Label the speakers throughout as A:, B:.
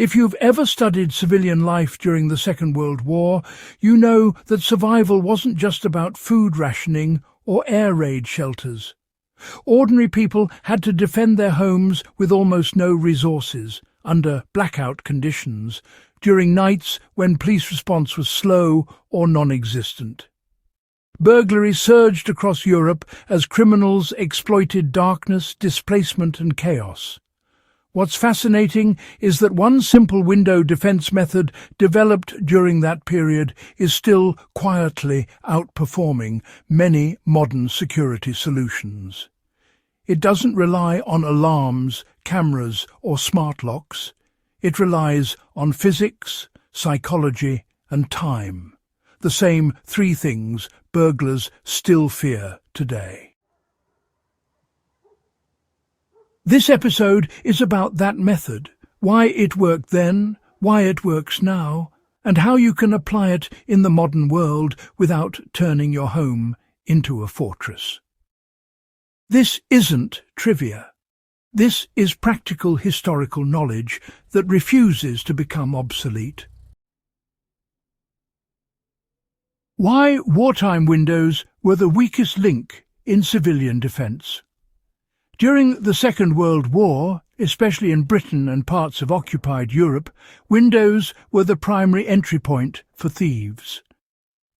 A: If you've ever studied civilian life during the Second World War, you know that survival wasn't just about food rationing or air raid shelters. Ordinary people had to defend their homes with almost no resources, under blackout conditions, during nights when police response was slow or non-existent. Burglary surged across Europe as criminals exploited darkness, displacement and chaos. What's fascinating is that one simple window defense method developed during that period is still quietly outperforming many modern security solutions. It doesn't rely on alarms, cameras or smart locks. It relies on physics, psychology and time, the same three things burglars still fear today. This episode is about that method, why it worked then, why it works now, and how you can apply it in the modern world without turning your home into a fortress. This isn't trivia. This is practical historical knowledge that refuses to become obsolete. Why wartime windows were the weakest link in civilian defence. During the Second World War, especially in Britain and parts of occupied Europe, windows were the primary entry point for thieves.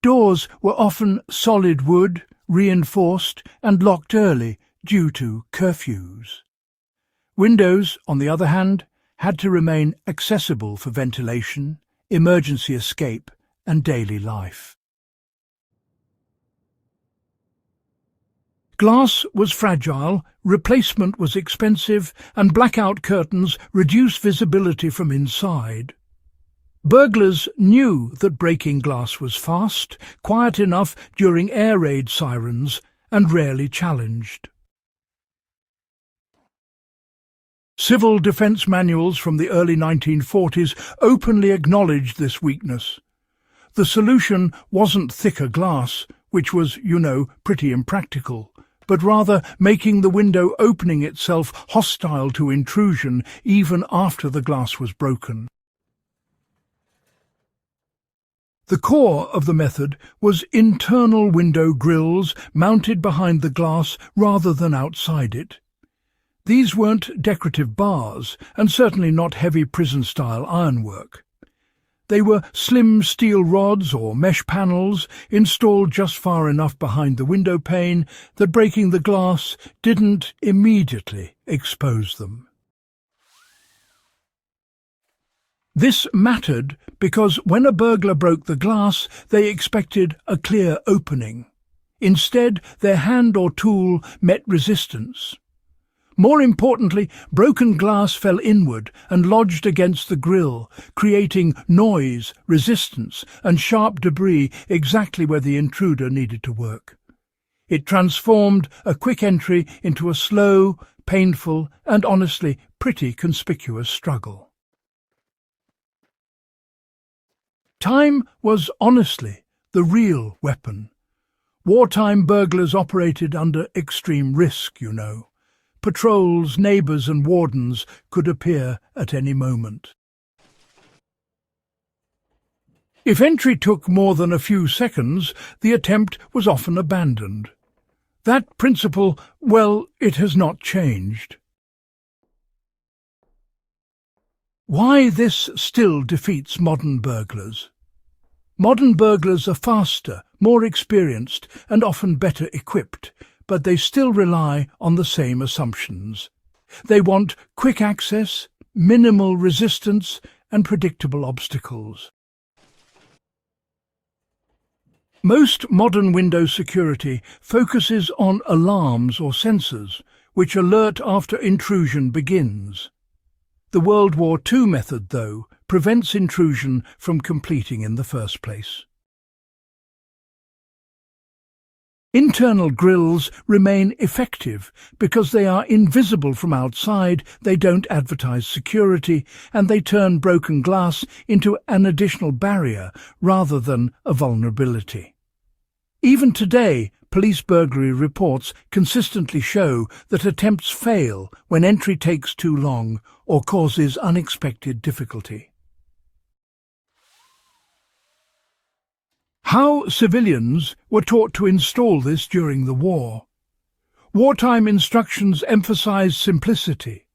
A: Doors were often solid wood, reinforced and locked early due to curfews. Windows, on the other hand, had to remain accessible for ventilation, emergency escape and daily life. Glass was fragile, replacement was expensive, and blackout curtains reduced visibility from inside. Burglars knew that breaking glass was fast, quiet enough during air raid sirens, and rarely challenged. Civil defence manuals from the early 1940s openly acknowledged this weakness. The solution wasn't thicker glass, which was, pretty impractical, but rather making the window opening itself hostile to intrusion even after the glass was broken. The core of the method was internal window grills mounted behind the glass rather than outside it. These weren't decorative bars, and certainly not heavy prison-style ironwork. They were slim steel rods or mesh panels installed just far enough behind the window pane that breaking the glass didn't immediately expose them. This mattered because when a burglar broke the glass, they expected a clear opening. Instead, their hand or tool met resistance. More importantly, broken glass fell inward and lodged against the grille, creating noise, resistance, and sharp debris exactly where the intruder needed to work. It transformed a quick entry into a slow, painful, and honestly pretty conspicuous struggle. Time was honestly the real weapon. Wartime burglars operated under extreme risk, Patrols, neighbours and wardens could appear at any moment. If entry took more than a few seconds, the attempt was often abandoned. That principle, it has not changed. Why this still defeats modern burglars? Modern burglars are faster, more experienced and often better equipped, but they still rely on the same assumptions. They want quick access, minimal resistance, and predictable obstacles. Most modern window security focuses on alarms or sensors, which alert after intrusion begins. The World War II method, though, prevents intrusion from completing in the first place. Internal grills remain effective because they are invisible from outside, they don't advertise security, and they turn broken glass into an additional barrier rather than a vulnerability. Even today, police burglary reports consistently show that attempts fail when entry takes too long or causes unexpected difficulty. How civilians were taught to install this during the war. Wartime instructions emphasized simplicity.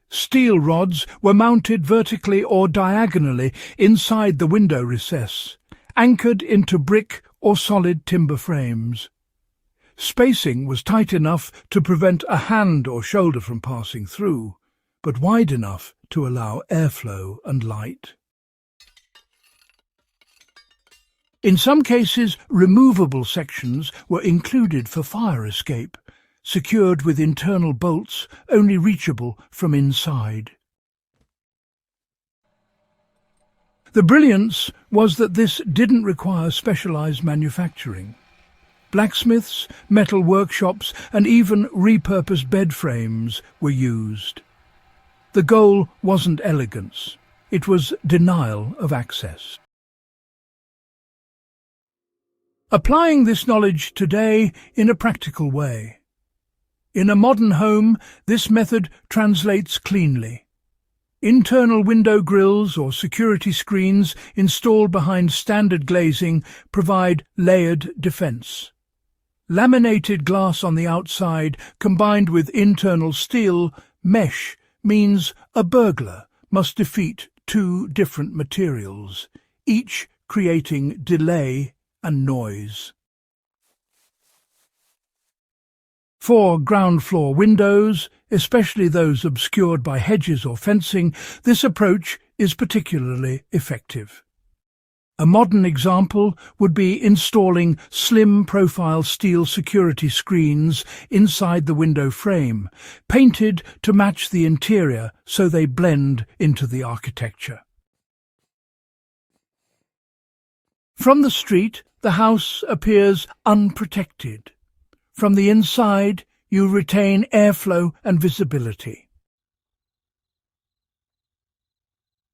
A: Steel rods were mounted vertically or diagonally inside the window recess, anchored into brick or solid timber frames. Spacing was tight enough to prevent a hand or shoulder from passing through, but wide enough to allow airflow and light. In some cases, removable sections were included for fire escape, secured with internal bolts only reachable from inside. The brilliance was that this didn't require specialized manufacturing. Blacksmiths, metal workshops, and even repurposed bed frames were used. The goal wasn't elegance, it was denial of access. Applying this knowledge today in a practical way. In a modern home, this method translates cleanly. Internal window grills or security screens installed behind standard glazing provide layered defense. Laminated glass on the outside combined with internal steel mesh means a burglar must defeat two different materials, each creating delay and noise. For ground-floor windows, especially those obscured by hedges or fencing, this approach is particularly effective. A modern example would be installing slim-profile steel security screens inside the window frame, painted to match the interior so they blend into the architecture. From the street, the house appears unprotected. From the inside, you retain airflow and visibility.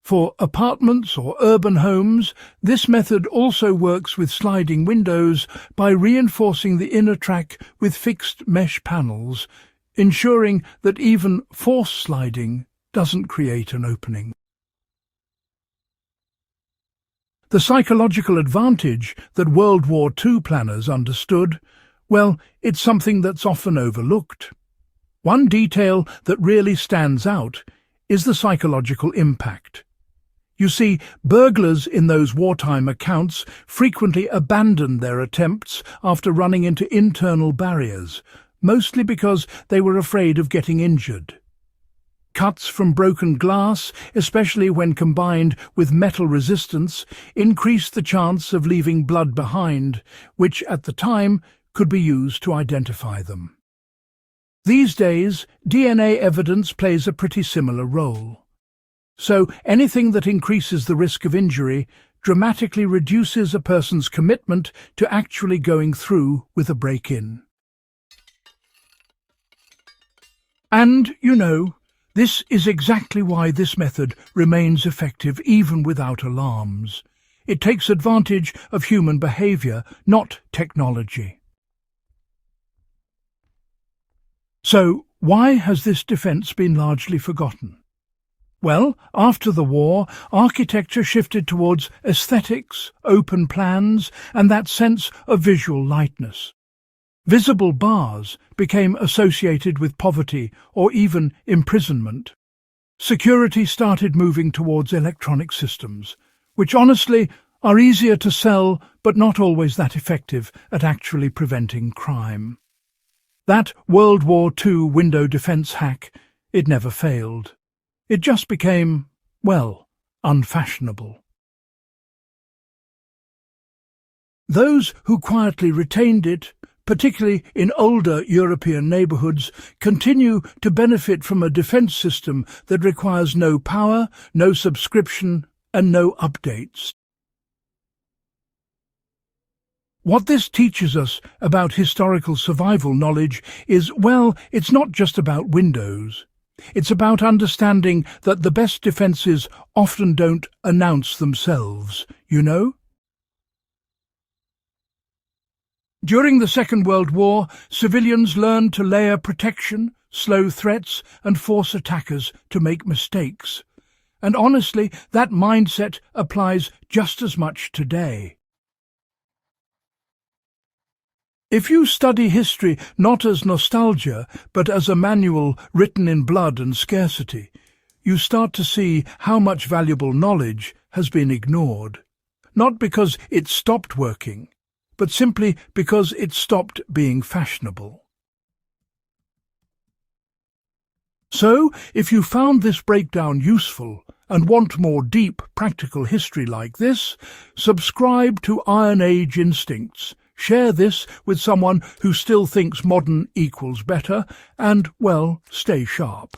A: For apartments or urban homes, this method also works with sliding windows by reinforcing the inner track with fixed mesh panels, ensuring that even forced sliding doesn't create an opening. The psychological advantage that World War II planners understood, well, it's something that's often overlooked. One detail that really stands out is the psychological impact. You see, burglars in those wartime accounts frequently abandoned their attempts after running into internal barriers, mostly because they were afraid of getting injured. Cuts from broken glass, especially when combined with metal resistance, increased the chance of leaving blood behind, which at the time could be used to identify them. These days, DNA evidence plays a pretty similar role. So anything that increases the risk of injury dramatically reduces a person's commitment to actually going through with a break-in. And, this is exactly why this method remains effective even without alarms. It takes advantage of human behavior, not technology. So, why has this defense been largely forgotten? Well, after the war, architecture shifted towards aesthetics, open plans, and that sense of visual lightness. Visible bars became associated with poverty or even imprisonment. Security started moving towards electronic systems, which honestly are easier to sell but not always that effective at actually preventing crime. That World War II window defense hack, it never failed. It just became, well, unfashionable. Those who quietly retained it, particularly in older European neighbourhoods, continue to benefit from a defence system that requires no power, no subscription, and no updates. What this teaches us about historical survival knowledge is, well, it's not just about windows. It's about understanding that the best defences often don't announce themselves, During the Second World War, civilians learned to layer protection, slow threats, and force attackers to make mistakes. And honestly, that mindset applies just as much today. If you study history not as nostalgia, but as a manual written in blood and scarcity, you start to see how much valuable knowledge has been ignored. Not because it stopped working, but simply because it stopped being fashionable. So, if you found this breakdown useful and want more deep, practical history like this, subscribe to Iron Age Instincts. Share this with someone who still thinks modern equals better, and, well, stay sharp.